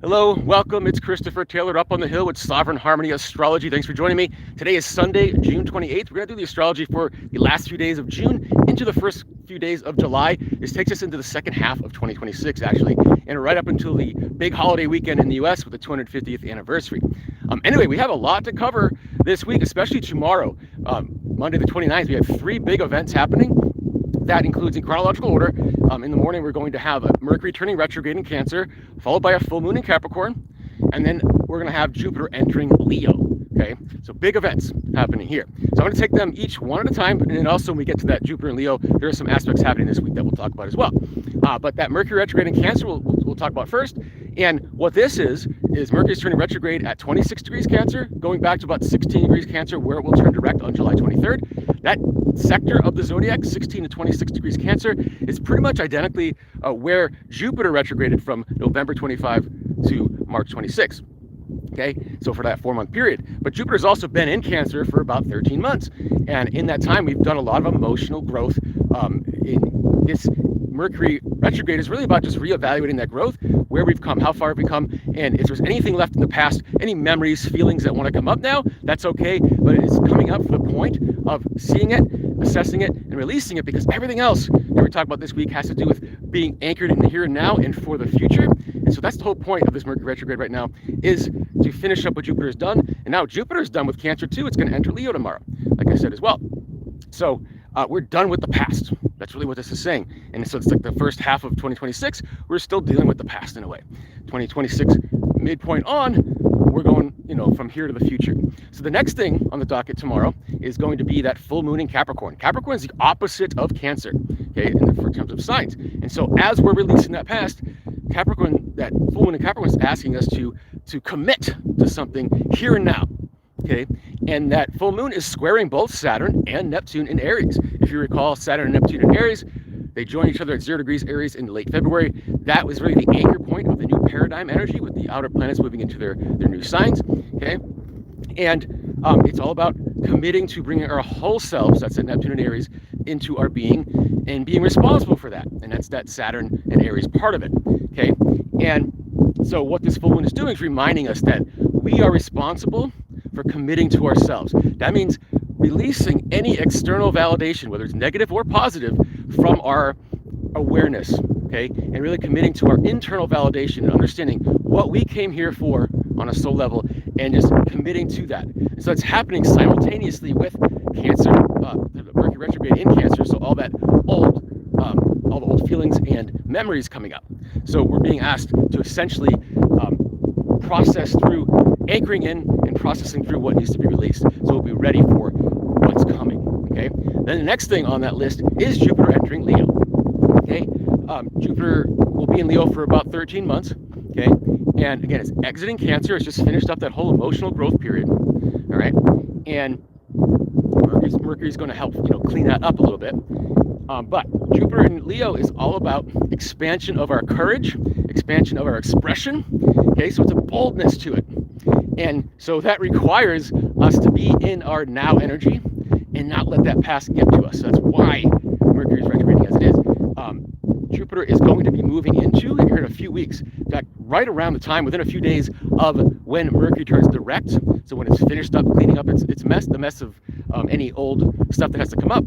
Hello, welcome. It's Christopher Taylor up on the hill with Sovereign Harmony Astrology. Thanks for joining me. Today is Sunday, June 28th. We're going to do the astrology for the last few days of June into the first few days of July. This takes us into the second half of 2026, actually, and right up until the big holiday weekend in the US with the 250th anniversary. Anyway, we have a lot to cover this week, especially tomorrow, Monday the 29th. We have three big events happening. That includes, in chronological order, in the morning we're going to have a Mercury turning retrograde in Cancer, followed by a full moon in Capricorn, and then we're going to have Jupiter entering Leo. Okay, so big events happening here. So I'm going to take them each one at a time, and then also when we get to that Jupiter and Leo, there are some aspects happening this week that we'll talk about as well. But that Mercury retrograde in Cancer we'll talk about first. And what this is Mercury's turning retrograde at 26 degrees Cancer, going back to about 16 degrees Cancer, where it will turn direct on July 23rd. That sector of the zodiac, 16 to 26 degrees Cancer, is pretty much identically where Jupiter retrograded from November 25 to March 26. Okay, so for that 4-month period. But Jupiter's also been in Cancer for about 13 months. And in that time, we've done a lot of emotional growth. In this Mercury retrograde is really about just reevaluating that growth, where we've come, how far have we come, and if there's anything left in the past, any memories, feelings that want to come up now, that's okay, but it's coming up for the point of seeing it, assessing it, and releasing it, because everything else that we're talking about this week has to do with being anchored in the here and now and for the future. And so that's the whole point of this Mercury retrograde right now, is to finish up what Jupiter's done. And now Jupiter's done with Cancer too. It's going to enter Leo tomorrow, like I said as well. So we're done with the past. That's really what this is saying. And so it's like the first half of 2026, we're still dealing with the past in a way. 2026 midpoint on, we're going, from here to the future. So the next thing on the docket tomorrow is going to be that full moon in Capricorn. Capricorn is the opposite of Cancer, okay, in terms of signs. And so as we're releasing that past, Capricorn, that full moon in Capricorn is asking us to commit to something here and now. Okay, and that full moon is squaring both Saturn and Neptune in Aries. If you recall, Saturn and Neptune in Aries, they join each other at 0 degrees Aries in late February. That was really the anchor point of the new paradigm energy, with the outer planets moving into their new signs. Okay, and it's all about committing to bringing our whole selves, that's at Neptune and Aries, into our being and being responsible for that. And that's that Saturn and Aries part of it. Okay, and so what this full moon is doing is reminding us that we are responsible for committing to ourselves. That means releasing any external validation, whether it's negative or positive, from our awareness, okay? And really committing to our internal validation and understanding what we came here for on a soul level, and just committing to that. And so it's happening simultaneously with Cancer, the Mercury retrograde in Cancer, so all the old feelings and memories coming up. So we're being asked to essentially process through, anchoring in and processing through what needs to be released, so we'll be ready for what's coming. Okay, then the next thing on that list is Jupiter entering Leo. Okay, Jupiter will be in Leo for about 13 months. Okay, and again, it's exiting Cancer. It's just finished up that whole emotional growth period. All right, and Mercury's going to help clean that up a little bit. But Jupiter in Leo is all about expansion of our courage, expansion of our expression. Okay, so it's a boldness to it. And so that requires us to be in our now energy and not let that past get to us. So that's why Mercury is retrograding as it is. Jupiter is going to be moving into, here in a few weeks, in fact, right around the time, within a few days of when Mercury turns direct. So when it's finished up cleaning up its mess, the mess of any old stuff that has to come up,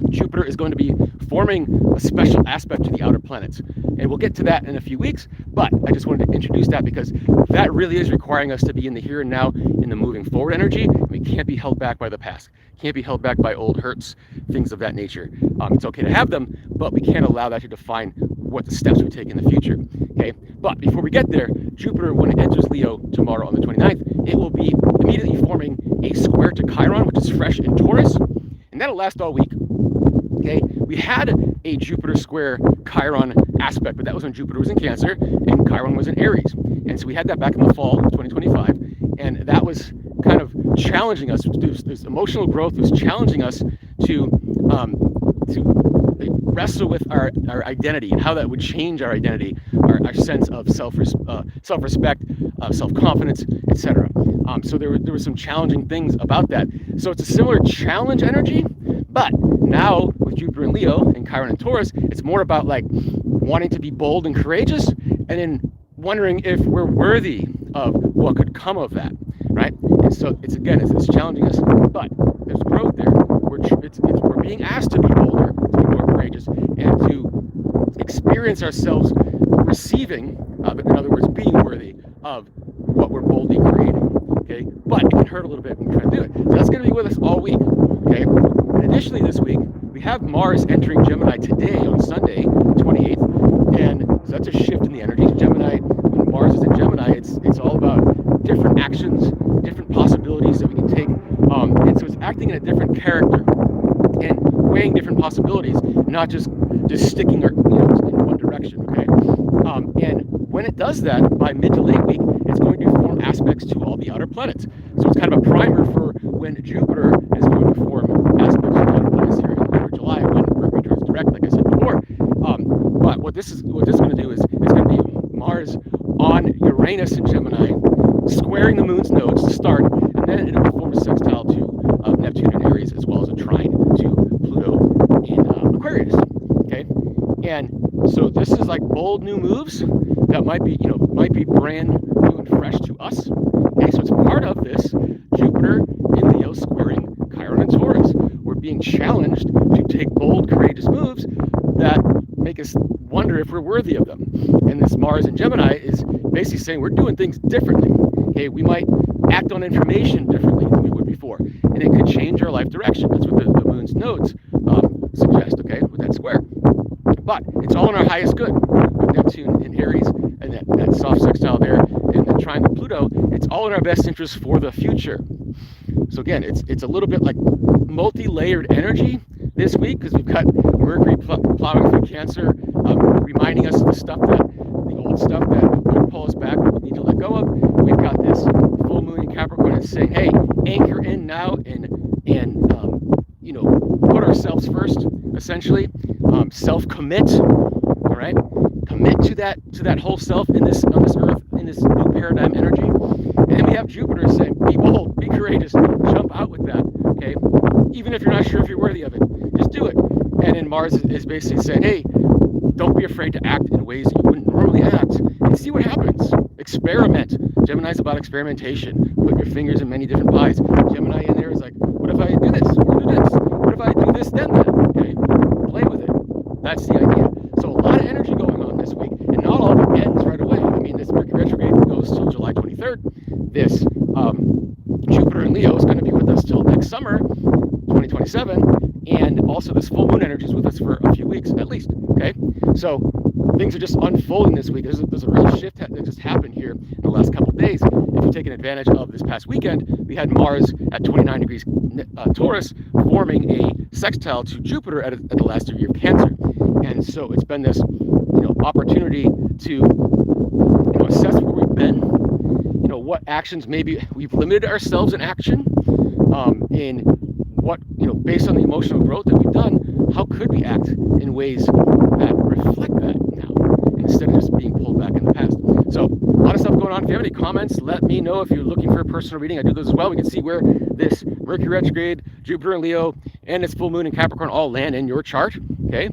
Jupiter is going to be forming a special aspect to the outer planets. And we'll get to that in a few weeks, but I just wanted to introduce that because that really is requiring us to be in the here and now, in the moving forward energy. We can't be held back by the past, can't be held back by old hurts, things of that nature. It's okay to have them, but we can't allow that to define what the steps we take in the future. Okay, but before we get there, Jupiter, when it enters Leo tomorrow on the 29th, it will be immediately forming a square to Chiron, which is fresh in Taurus, and that'll last all week. Okay, we had a Jupiter square Chiron aspect, but that was when Jupiter was in Cancer and Chiron was in Aries. And so we had that back in the fall of 2025, and that was kind of challenging us. This emotional growth was challenging us to wrestle with our identity and how that would change our identity, our sense of self-respect, self-confidence, etc. So there were some challenging things about that. So it's a similar challenge energy, but now with Jupiter and Leo and Chiron and Taurus, it's more about like wanting to be bold and courageous, and then wondering if we're worthy of what could come of that, right? And so it's challenging us, but there's growth there. We're being asked to be bolder, to be more courageous, and to experience ourselves receiving, in other words, being worthy of what we're boldly creating. Okay, but it can hurt a little bit when we try to do it. So that's going to be with us all week. Okay, and additionally, this week we have Mars entering Gemini today on Sunday, 28th, and so that's a shift in the energies. Gemini, when Mars is in Gemini, it's all about different actions, different possibilities that we can take, and so it's acting in a different character and weighing different possibilities, not just sticking in one direction. Okay, and when it does that, by mid to late week, it's going to form aspects to all the outer planets. So it's kind of a primer for when Jupiter is going to form aspects to the outer planets here in later July, when Mercury turns direct, like I said before. But what this is going to do is it's going to be Mars on Uranus in Gemini, squaring the moon's nodes to start, and then it will form a sextile to Neptune in Aries, as well as a trine to Pluto in Aquarius. Okay, and so this is like bold new moves that might be brand new and fresh to us. Okay, so it's part of this Jupiter in Leo squaring Chiron and Taurus. We're being challenged to take bold, courageous moves that make us wonder if we're worthy of them. And this Mars in Gemini is basically saying we're doing things differently. Okay, we might act on information differently than we would before, and it could change our life direction. That's what the moon's nodes suggest. Okay, with that square. But it's all in our highest good. With Neptune in Aries and that soft sextile there, and the trine with Pluto, it's all in our best interest for the future. So again, it's a little bit like multi-layered energy this week, because we've got Mercury plowing through Cancer, reminding us of the old stuff that could pull us back, we need to let go of. We've got this full moon in Capricorn that's saying, hey, anchor in now and put ourselves first, essentially. Self-commit, all right? Commit to that whole self on this earth, in this new paradigm energy. And then we have Jupiter saying, be bold, be courageous, jump out with that, okay? Even if you're not sure if you're worthy of it, just do it. And then Mars is basically saying, hey, don't be afraid to act in ways that you wouldn't normally act, and see what happens. Experiment. Gemini's about experimentation. Put your fingers in many different pies. Gemini in there is like, what if I do this or do this? What if I do this, then that? Okay, play with it. That's the idea. So a lot of energy going on this week, and not all of it ends right away. I mean, this Mercury retrograde goes till July 23rd. This Jupiter in Leo is going to be with us till next summer, 2027, and also this full moon energy is with us for a few weeks at least. Okay, so things are just unfolding this week. There's a real shift that just happened here in the last couple of days. If you've taken advantage of this past weekend, we had Mars at 29 degrees Taurus forming a sextile to Jupiter at the last degree of Cancer. And so it's been this opportunity to assess where we've been, what actions maybe we've limited ourselves in action, in what, based on the emotional growth that we've done, how could we act in ways that reflect that now, instead of just being pulled back in the past. So a lot of stuff going on. If you have any comments, let me know. If you're looking for a personal reading, I do those as well. We can see where this Mercury retrograde, Jupiter in Leo, and this full moon in Capricorn all land in your chart. Okay,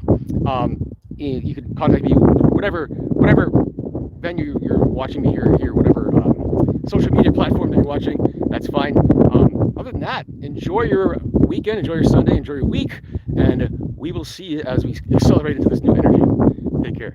you can contact me, whatever venue you're watching me here, whatever social media platform that you're watching, that's fine. Other than that, enjoy your weekend, enjoy your Sunday, enjoy your week, and we will see you as we accelerate into this new energy. Take care.